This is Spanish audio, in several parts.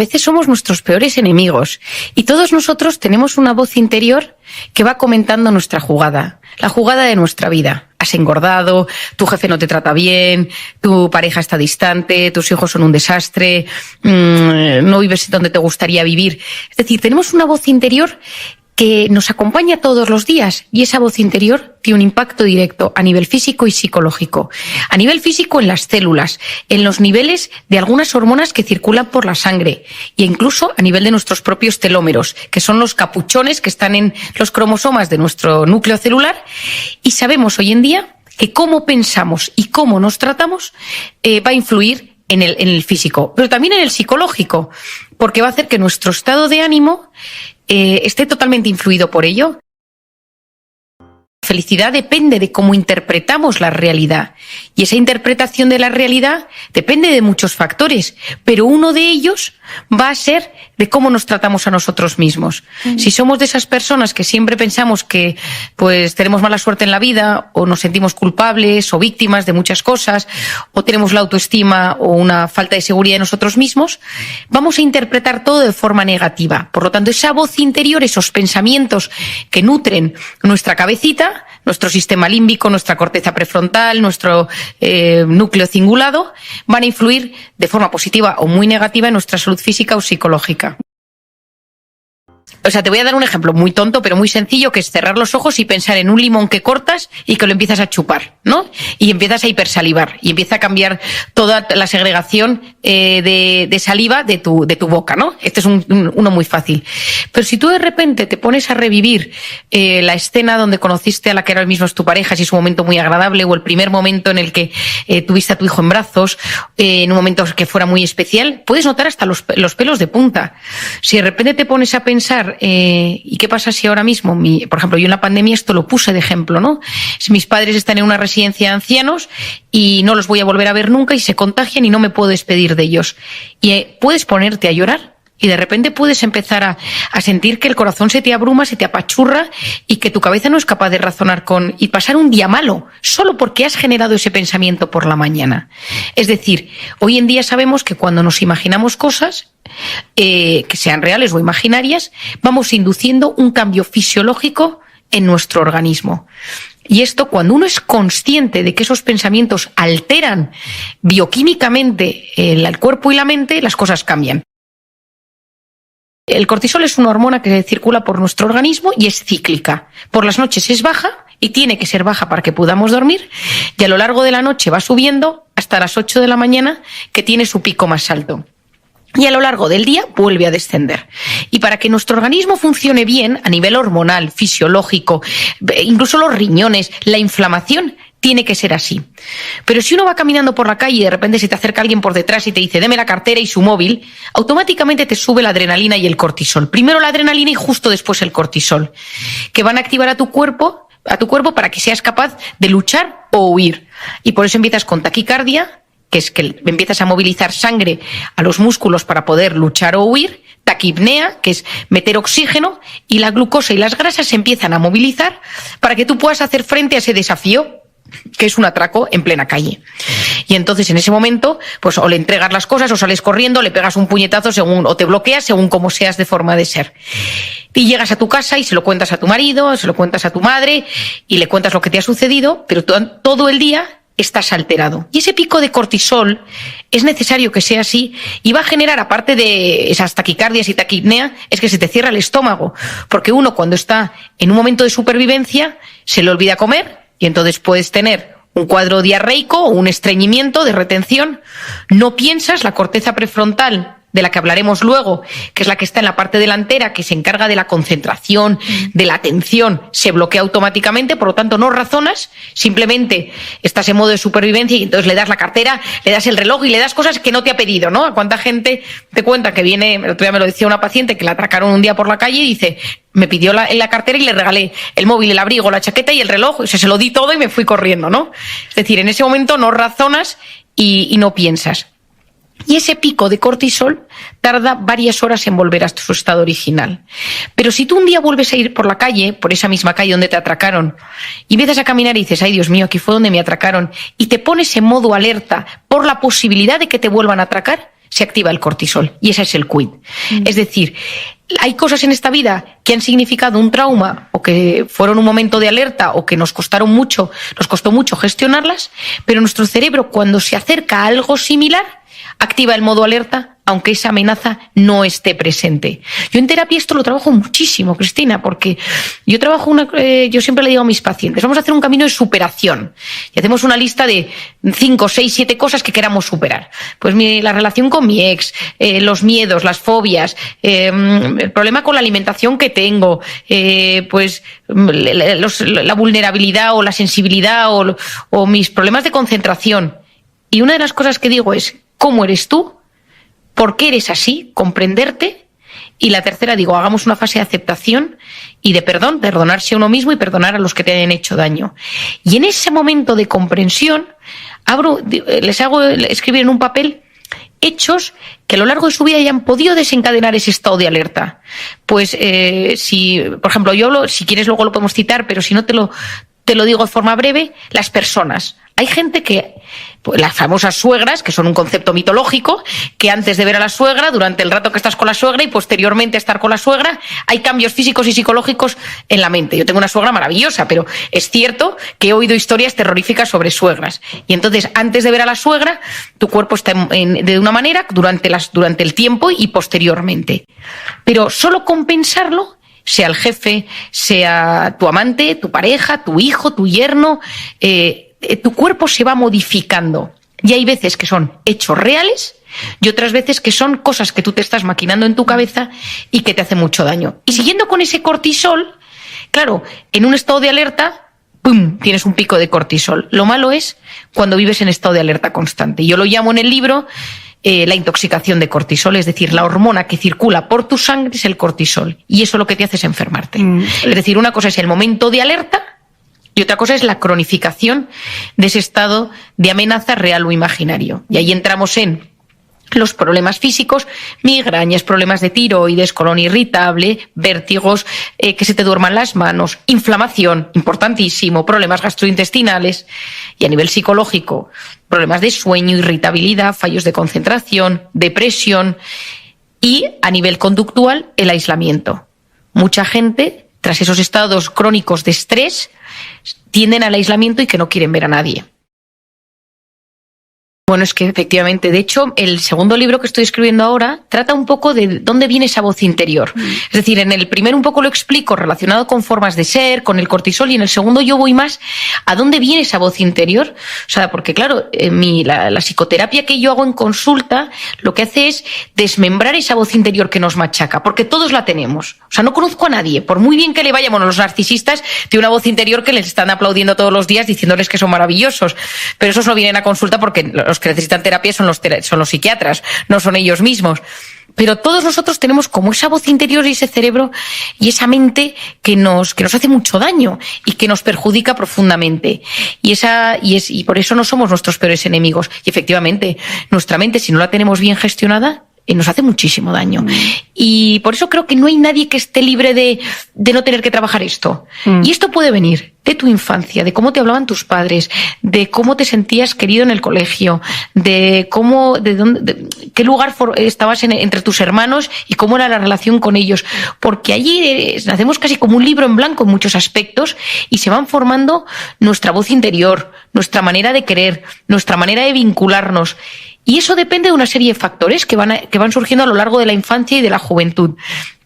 A veces somos nuestros peores enemigos y todos nosotros tenemos una voz interior que va comentando nuestra jugada, la jugada de nuestra vida. Has engordado, tu jefe no te trata bien, tu pareja está distante, tus hijos son un desastre, no vives donde te gustaría vivir. Es decir, tenemos una voz interior que nos acompaña todos los días y esa voz interior tiene un impacto directo a nivel físico y psicológico. A nivel físico en las células, en los niveles de algunas hormonas que circulan por la sangre e incluso a nivel de nuestros propios telómeros, que son los capuchones que están en los cromosomas de nuestro núcleo celular, y sabemos hoy en día que cómo pensamos y cómo nos tratamos va a influir en el físico, pero también en el psicológico, porque va a hacer que nuestro estado de ánimo esté totalmente influido por ello. La felicidad depende de cómo interpretamos la realidad y esa interpretación de la realidad depende de muchos factores, pero uno de ellos va a ser de cómo nos tratamos a nosotros mismos. Si somos de esas personas que siempre pensamos que pues tenemos mala suerte en la vida o nos sentimos culpables o víctimas de muchas cosas o tenemos la autoestima o una falta de seguridad en nosotros mismos, vamos a interpretar todo de forma negativa. Por lo tanto, esa voz interior, esos pensamientos que nutren nuestra cabecita, nuestro sistema límbico, nuestra corteza prefrontal, nuestro núcleo cingulado, van a influir de forma positiva o muy negativa en nuestra salud física o psicológica. O sea, te voy a dar un ejemplo muy tonto, pero muy sencillo, que es cerrar los ojos y pensar en un limón que cortas y que lo empiezas a chupar, ¿no? Y empiezas a hipersalivar y empieza a cambiar toda la segregación de saliva de tu boca, ¿no? Este es uno muy fácil. Pero si tú de repente te pones a revivir la escena donde conociste a la que ahora mismo es tu pareja, si es un momento muy agradable, o el primer momento en el que tuviste a tu hijo en brazos, en un momento que fuera muy especial, puedes notar hasta los pelos de punta. Si de repente te pones a pensar ¿y qué pasa si ahora mismo, por ejemplo, yo en la pandemia esto lo puse de ejemplo, ¿no? Si mis padres están en una residencia de ancianos y no los voy a volver a ver nunca y se contagian y no me puedo despedir de ellos. Y puedes ponerte a llorar y de repente puedes empezar a sentir que el corazón se te abruma, se te apachurra y que tu cabeza no es capaz de razonar y pasar un día malo solo porque has generado ese pensamiento por la mañana. Es decir, hoy en día sabemos que cuando nos imaginamos cosas que sean reales o imaginarias, vamos induciendo un cambio fisiológico en nuestro organismo. Y esto, cuando uno es consciente de que esos pensamientos alteran bioquímicamente el cuerpo y la mente, las cosas cambian. El cortisol es una hormona que circula por nuestro organismo y es cíclica. Por las noches es baja y tiene que ser baja para que podamos dormir, y a lo largo de la noche va subiendo hasta las 8 de la mañana, que tiene su pico más alto. Y a lo largo del día vuelve a descender. Y para que nuestro organismo funcione bien a nivel hormonal, fisiológico, incluso los riñones, la inflamación, tiene que ser así. Pero si uno va caminando por la calle y de repente se te acerca alguien por detrás y te dice deme la cartera y su móvil, automáticamente te sube la adrenalina y el cortisol. Primero la adrenalina y justo después el cortisol, que van a activar a tu cuerpo para que seas capaz de luchar o huir. Y por eso empiezas con taquicardia, que es que empiezas a movilizar sangre a los músculos para poder luchar o huir, taquipnea, que es meter oxígeno, y la glucosa y las grasas se empiezan a movilizar para que tú puedas hacer frente a ese desafío, que es un atraco en plena calle. Y entonces en ese momento, pues o le entregas las cosas, o sales corriendo, le pegas un puñetazo o te bloqueas según como seas de forma de ser. Y llegas a tu casa y se lo cuentas a tu marido, se lo cuentas a tu madre, y le cuentas lo que te ha sucedido, pero todo el día estás alterado. Y ese pico de cortisol es necesario que sea así, y va a generar, aparte de esas taquicardias y taquipnea, es que se te cierra el estómago, porque uno, cuando está en un momento de supervivencia, se le olvida comer y entonces puedes tener un cuadro diarreico o un estreñimiento de retención. No piensas, la corteza prefrontal, de la que hablaremos luego, que es la que está en la parte delantera, que se encarga de la concentración, de la atención, se bloquea automáticamente, por lo tanto no razonas, simplemente estás en modo de supervivencia y entonces le das la cartera, le das el reloj y le das cosas que no te ha pedido, ¿no? ¿A cuánta gente te cuenta que viene? El otro día me lo decía una paciente que la atracaron un día por la calle y dice, me pidió la cartera y le regalé el móvil, el abrigo, la chaqueta y el reloj, o sea, se lo di todo y me fui corriendo, ¿no? Es decir, en ese momento no razonas y no piensas. Y ese pico de cortisol tarda varias horas en volver a su estado original. Pero si tú un día vuelves a ir por la calle, por esa misma calle donde te atracaron, y empiezas a caminar y dices, ay Dios mío, aquí fue donde me atracaron, y te pones en modo alerta por la posibilidad de que te vuelvan a atracar, se activa el cortisol y ese es el quid. Es decir, hay cosas en esta vida que han significado un trauma o que fueron un momento de alerta o que nos costó mucho gestionarlas, pero nuestro cerebro, cuando se acerca a algo similar, activa el modo alerta, aunque esa amenaza no esté presente. Yo en terapia esto lo trabajo muchísimo, Cristina, porque yo yo siempre le digo a mis pacientes, vamos a hacer un camino de superación. Y hacemos una lista de 5, 6, 7 cosas que queramos superar. Pues la relación con mi ex, los miedos, las fobias, el problema con la alimentación que tengo, la vulnerabilidad o la sensibilidad o mis problemas de concentración. Y una de las cosas que digo es, ¿cómo eres tú? ¿Por qué eres así? Comprenderte. Y la tercera, digo, hagamos una fase de aceptación y de perdón, perdonarse a uno mismo y perdonar a los que te hayan hecho daño. Y en ese momento de comprensión, les hago escribir en un papel hechos que a lo largo de su vida hayan podido desencadenar ese estado de alerta. Pues si, por ejemplo, yo hablo, si quieres luego lo podemos citar, pero si no te lo digo de forma breve, las personas. Hay gente que, las famosas suegras, que son un concepto mitológico, que antes de ver a la suegra, durante el rato que estás con la suegra y posteriormente estar con la suegra, hay cambios físicos y psicológicos en la mente. Yo tengo una suegra maravillosa, pero es cierto que he oído historias terroríficas sobre suegras. Y entonces, antes de ver a la suegra, tu cuerpo está de una manera durante el tiempo y posteriormente. Pero solo con pensarlo, sea el jefe, sea tu amante, tu pareja, tu hijo, tu yerno, tu cuerpo se va modificando. Y hay veces que son hechos reales y otras veces que son cosas que tú te estás maquinando en tu cabeza y que te hacen mucho daño. Y siguiendo con ese cortisol, claro, en un estado de alerta, ¡pum!, tienes un pico de cortisol. Lo malo es cuando vives en estado de alerta constante. Yo lo llamo en el libro la intoxicación de cortisol, es decir, la hormona que circula por tu sangre es el cortisol y eso lo que te hace es enfermarte. Es decir, una cosa es el momento de alerta y otra cosa es la cronificación de ese estado de amenaza real o imaginario. Y ahí entramos en los problemas físicos, migrañas, problemas de tiroides, colon irritable, vértigos, que se te duerman las manos, inflamación, importantísimo, problemas gastrointestinales y a nivel psicológico, problemas de sueño, irritabilidad, fallos de concentración, depresión y a nivel conductual el aislamiento. Mucha gente, tras esos estados crónicos de estrés, tienden al aislamiento y que no quieren ver a nadie. Bueno, es que efectivamente, de hecho, el segundo libro que estoy escribiendo ahora trata un poco de dónde viene esa voz interior. Es decir, en el primero un poco lo explico relacionado con formas de ser, con el cortisol, y en el segundo yo voy más a dónde viene esa voz interior. O sea, porque claro, la psicoterapia que yo hago en consulta lo que hace es desmembrar esa voz interior que nos machaca, porque todos la tenemos. O sea, no conozco a nadie, por muy bien que le vaya, bueno, los narcisistas tienen una voz interior que les están aplaudiendo todos los días diciéndoles que son maravillosos, pero esos no vienen a consulta porque los que necesitan terapia son los psiquiatras, no son ellos mismos. Pero todos nosotros tenemos como esa voz interior y ese cerebro y esa mente que nos hace mucho daño y que nos perjudica profundamente. Y por eso no somos nuestros peores enemigos. Y efectivamente, nuestra mente, si no la tenemos bien gestionada, nos hace muchísimo daño. Y por eso creo que no hay nadie que esté libre de no tener que trabajar esto. Y esto puede venir de tu infancia, de cómo te hablaban tus padres, de cómo te sentías querido en el colegio, de qué lugar estabas entre tus hermanos y cómo era la relación con ellos. Porque allí nacemos casi como un libro en blanco en muchos aspectos y se van formando nuestra voz interior, nuestra manera de querer, nuestra manera de vincularnos. Y eso depende de una serie de factores que van surgiendo a lo largo de la infancia y de la juventud.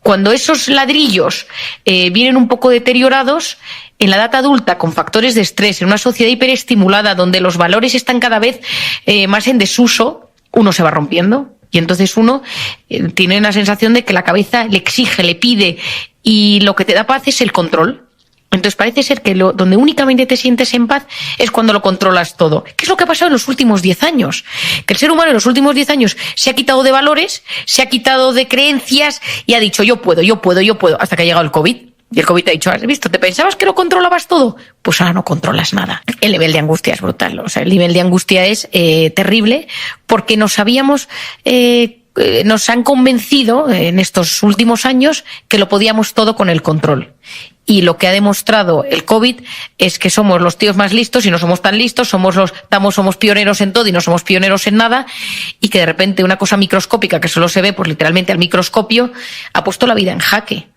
Cuando esos ladrillos vienen un poco deteriorados, en la edad adulta, con factores de estrés, en una sociedad hiperestimulada donde los valores están cada vez más en desuso, uno se va rompiendo. Y entonces uno tiene una sensación de que la cabeza le exige, le pide, y lo que te da paz es el control. Entonces parece ser que donde únicamente te sientes en paz es cuando lo controlas todo. ¿Qué es lo que ha pasado en los últimos 10 años? Que el ser humano en los últimos 10 años se ha quitado de valores, se ha quitado de creencias y ha dicho yo puedo, hasta que ha llegado el COVID. Y el COVID te ha dicho, ¿has visto? ¿Te pensabas que lo controlabas todo? Pues ahora no controlas nada. El nivel de angustia es brutal. O sea, el nivel de angustia es terrible porque no sabíamos nos han convencido en estos últimos años que lo podíamos todo con el control. Y lo que ha demostrado el COVID es que somos los tíos más listos y no somos tan listos, somos pioneros en todo y no somos pioneros en nada, y que de repente una cosa microscópica que solo se ve pues literalmente al microscopio ha puesto la vida en jaque.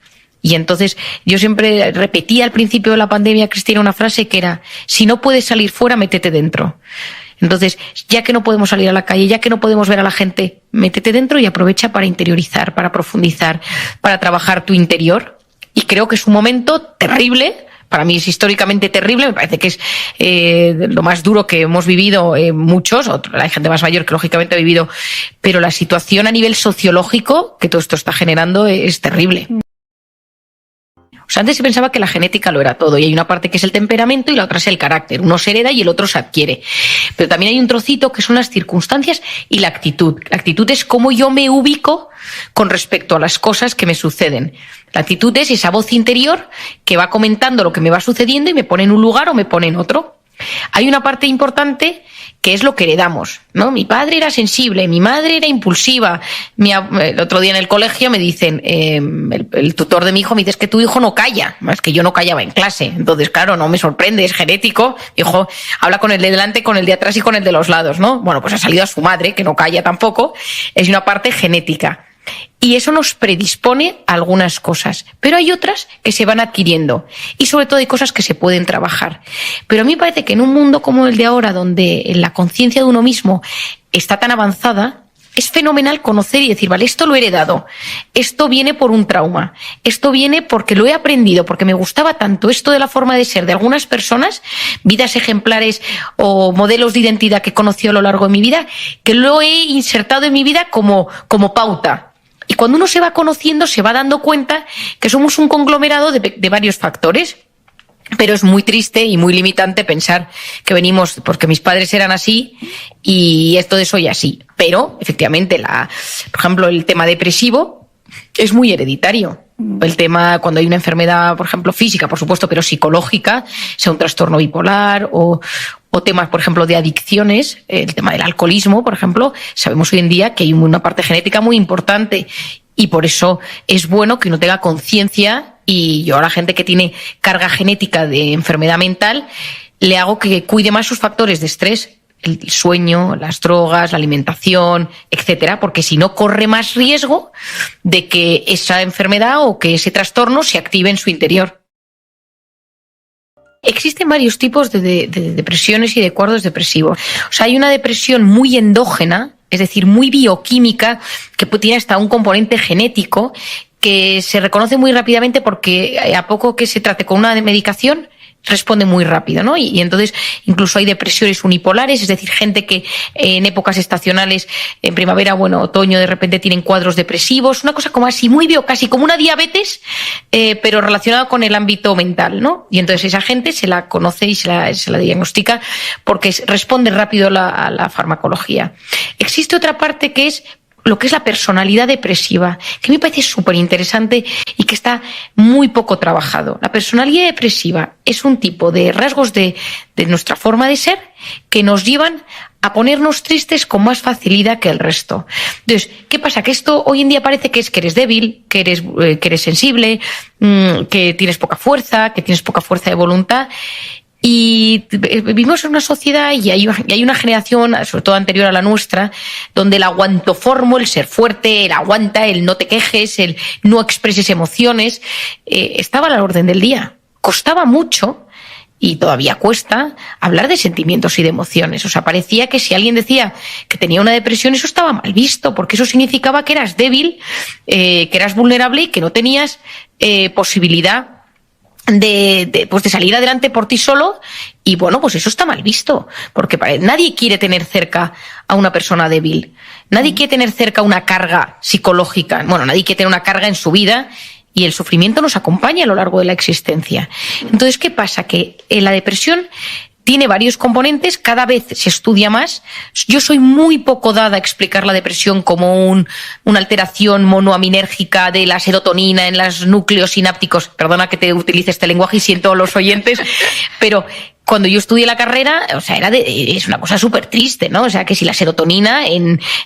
Y entonces yo siempre repetía al principio de la pandemia, Cristina, una frase que era: si no puedes salir fuera, métete dentro. Entonces, ya que no podemos salir a la calle, ya que no podemos ver a la gente, métete dentro y aprovecha para interiorizar, para profundizar, para trabajar tu interior. Y creo que es un momento terrible. Para mí es históricamente terrible, me parece que es lo más duro que hemos vivido muchos, hay gente más mayor que lógicamente ha vivido, pero la situación a nivel sociológico que todo esto está generando es terrible. O sea, antes se pensaba que la genética lo era todo, y hay una parte que es el temperamento y la otra es el carácter. Uno se hereda y el otro se adquiere. Pero también hay un trocito que son las circunstancias y la actitud. La actitud es cómo yo me ubico con respecto a las cosas que me suceden. La actitud es esa voz interior que va comentando lo que me va sucediendo y me pone en un lugar o me pone en otro. Hay una parte importante que es lo que heredamos, ¿no? Mi padre era sensible, mi madre era impulsiva. El otro día en el colegio me dicen, el tutor de mi hijo me dice: es que tu hijo no calla. Es que yo no callaba en clase. Entonces, claro, no me sorprende, es genético. Mi hijo habla con el de delante, con el de atrás y con el de los lados, ¿no? Bueno, pues ha salido a su madre, que no calla tampoco. Es una parte genética. Y eso nos predispone a algunas cosas, pero hay otras que se van adquiriendo, y sobre todo hay cosas que se pueden trabajar. Pero a mí me parece que en un mundo como el de ahora, donde la conciencia de uno mismo está tan avanzada, es fenomenal conocer y decir: vale, esto lo he heredado, esto viene por un trauma, esto viene porque lo he aprendido, porque me gustaba tanto esto de la forma de ser de algunas personas, vidas ejemplares o modelos de identidad que he conocido a lo largo de mi vida, que lo he insertado en mi vida como pauta. Y cuando uno se va conociendo, se va dando cuenta que somos un conglomerado de varios factores. Pero es muy triste y muy limitante pensar que venimos porque mis padres eran así y esto de soy así. Pero, efectivamente, por ejemplo, el tema depresivo es muy hereditario. El tema cuando hay una enfermedad, por ejemplo, física, por supuesto, pero psicológica, sea un trastorno bipolar o temas, por ejemplo, de adicciones, el tema del alcoholismo, por ejemplo, sabemos hoy en día que hay una parte genética muy importante, y por eso es bueno que uno tenga conciencia. Y yo a la gente que tiene carga genética de enfermedad mental le hago que cuide más sus factores de estrés, el sueño, las drogas, la alimentación, etcétera, porque si no corre más riesgo de que esa enfermedad o que ese trastorno se active en su interior. Existen varios tipos de depresiones y de cuadros depresivos. O sea, hay una depresión muy endógena, es decir, muy bioquímica, que tiene hasta un componente genético, que se reconoce muy rápidamente porque a poco que se trate con una medicación responde muy rápido, ¿no? Y entonces incluso hay depresiones unipolares, es decir, gente que en épocas estacionales, en primavera, otoño, de repente tienen cuadros depresivos, una cosa como así, muy casi como una diabetes, pero relacionada con el ámbito mental, ¿no? Y entonces esa gente se la conoce y se la diagnostica porque responde rápido a la farmacología. Existe otra parte que es lo que es la personalidad depresiva, que me parece súper interesante y que está muy poco trabajado. La personalidad depresiva es un tipo de rasgos de nuestra forma de ser que nos llevan a ponernos tristes con más facilidad que el resto. Entonces, ¿qué pasa? Que esto hoy en día parece que eres débil, que eres sensible, que tienes poca fuerza de voluntad. Y vivimos en una sociedad y hay una generación, sobre todo anterior a la nuestra, donde el aguantoformo, el ser fuerte, el aguanta, el no te quejes, el no expreses emociones, estaba a la orden del día. Costaba mucho, y todavía cuesta, hablar de sentimientos y de emociones. O sea, parecía que si alguien decía que tenía una depresión, eso estaba mal visto, porque eso significaba que eras débil, que eras vulnerable y que no tenías posibilidad de salir adelante por ti solo. Y pues eso está mal visto, porque nadie quiere tener cerca a una persona débil, nadie quiere tener cerca una carga psicológica, nadie quiere tener una carga en su vida, y el sufrimiento nos acompaña a lo largo de la existencia. Entonces, ¿qué pasa? Que la depresión tiene varios componentes, cada vez se estudia más. Yo soy muy poco dada a explicar la depresión como una alteración monoaminérgica de la serotonina en los núcleos sinápticos. Perdona que te utilice este lenguaje y siento a los oyentes, pero cuando yo estudié la carrera, o sea, es una cosa súper triste, ¿no? O sea, que si la serotonina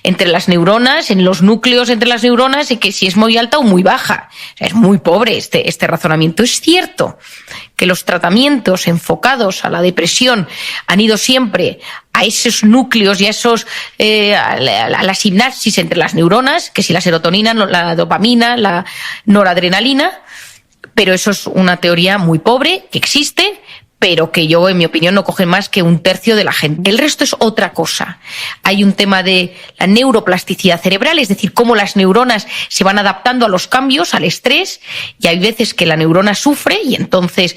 entre las neuronas, en los núcleos entre las neuronas, y que si es muy alta o muy baja. O sea, es muy pobre este razonamiento. Es cierto que los tratamientos enfocados a la depresión han ido siempre a esos núcleos y a esos, a la sinapsis entre las neuronas, que si la serotonina, la dopamina, la noradrenalina, pero eso es una teoría muy pobre, que existe, pero que yo, en mi opinión, no coge más que un tercio de la gente. El resto es otra cosa. Hay un tema de la neuroplasticidad cerebral, es decir, cómo las neuronas se van adaptando a los cambios, al estrés, y hay veces que la neurona sufre y entonces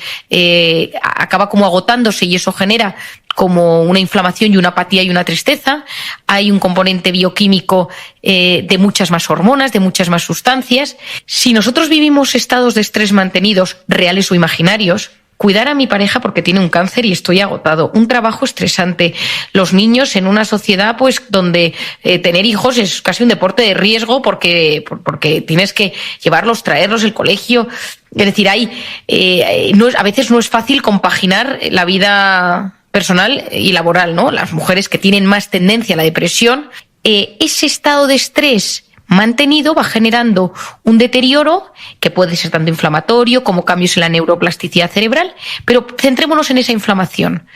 acaba como agotándose y eso genera como una inflamación y una apatía y una tristeza. Hay un componente bioquímico de muchas más hormonas, de muchas más sustancias. Si nosotros vivimos estados de estrés mantenidos, reales o imaginarios, cuidar a mi pareja porque tiene un cáncer y estoy agotado, un trabajo estresante, los niños en una sociedad pues donde tener hijos es casi un deporte de riesgo porque tienes que llevarlos, traerlos, el colegio. Es decir, a veces no es fácil compaginar la vida personal y laboral, ¿no? Las mujeres que tienen más tendencia a la depresión, ese estado de estrés mantenido va generando un deterioro que puede ser tanto inflamatorio como cambios en la neuroplasticidad cerebral, pero centrémonos en esa inflamación.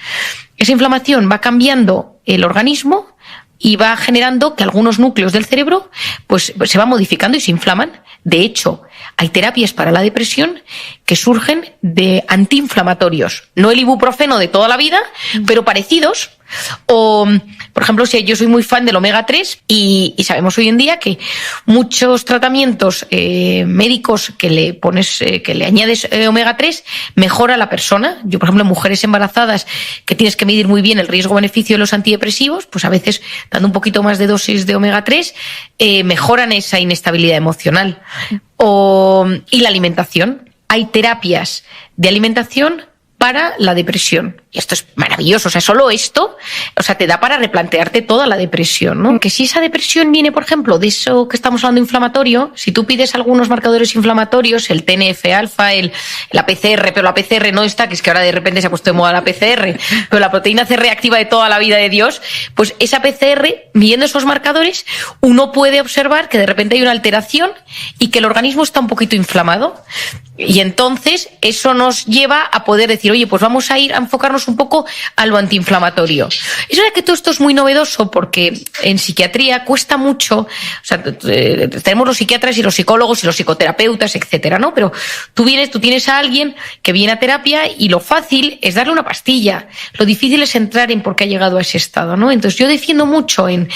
Esa inflamación va cambiando el organismo y va generando que algunos núcleos del cerebro pues se van modificando y se inflaman. De hecho, hay terapias para la depresión que surgen de antiinflamatorios, no el ibuprofeno de toda la vida, pero parecidos. O, por ejemplo, si yo soy muy fan del omega 3 y sabemos hoy en día que muchos tratamientos médicos que le añades omega 3 mejora a la persona. Yo, por ejemplo, en mujeres embarazadas que tienes que medir muy bien el riesgo-beneficio de los antidepresivos, pues a veces dando un poquito más de dosis de omega 3 mejoran esa inestabilidad emocional. Y la alimentación. Hay terapias de alimentación para la depresión. Y esto es maravilloso. O sea, solo esto, o sea, te da para replantearte toda la depresión, ¿no? Que si esa depresión viene, por ejemplo, de eso que estamos hablando inflamatorio, si tú pides algunos marcadores inflamatorios, el TNF-alfa, la PCR, pero la PCR no está, que es que ahora de repente se ha puesto de moda la PCR, pero la proteína C reactiva de toda la vida de Dios, pues esa PCR, viendo esos marcadores, uno puede observar que de repente hay una alteración y que el organismo está un poquito inflamado. Y entonces eso nos lleva a poder decir, oye, pues vamos a ir a enfocarnos un poco a lo antiinflamatorio. Es verdad que todo esto es muy novedoso porque en psiquiatría cuesta mucho, o sea, tenemos los psiquiatras y los psicólogos y los psicoterapeutas, etcétera, ¿no? Pero tú tienes a alguien que viene a terapia y lo fácil es darle una pastilla. Lo difícil es entrar en por qué ha llegado a ese estado, ¿no? Entonces yo defiendo mucho en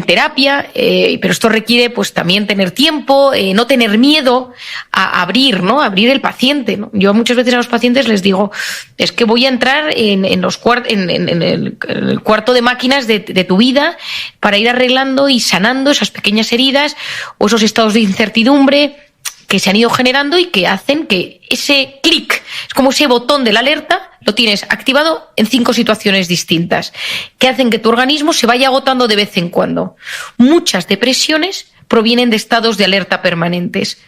terapia, pero esto requiere pues también tener tiempo, no tener miedo a abrir, ¿no? Abrir el paciente, ¿no? Yo muchas veces a los pacientes les digo, es que voy a entrar en el cuarto de máquinas de tu vida para ir arreglando y sanando esas pequeñas heridas o esos estados de incertidumbre que se han ido generando y que hacen que ese clic, es como ese botón de la alerta, lo tienes activado en 5 situaciones distintas, que hacen que tu organismo se vaya agotando de vez en cuando. Muchas depresiones provienen de estados de alerta permanentes.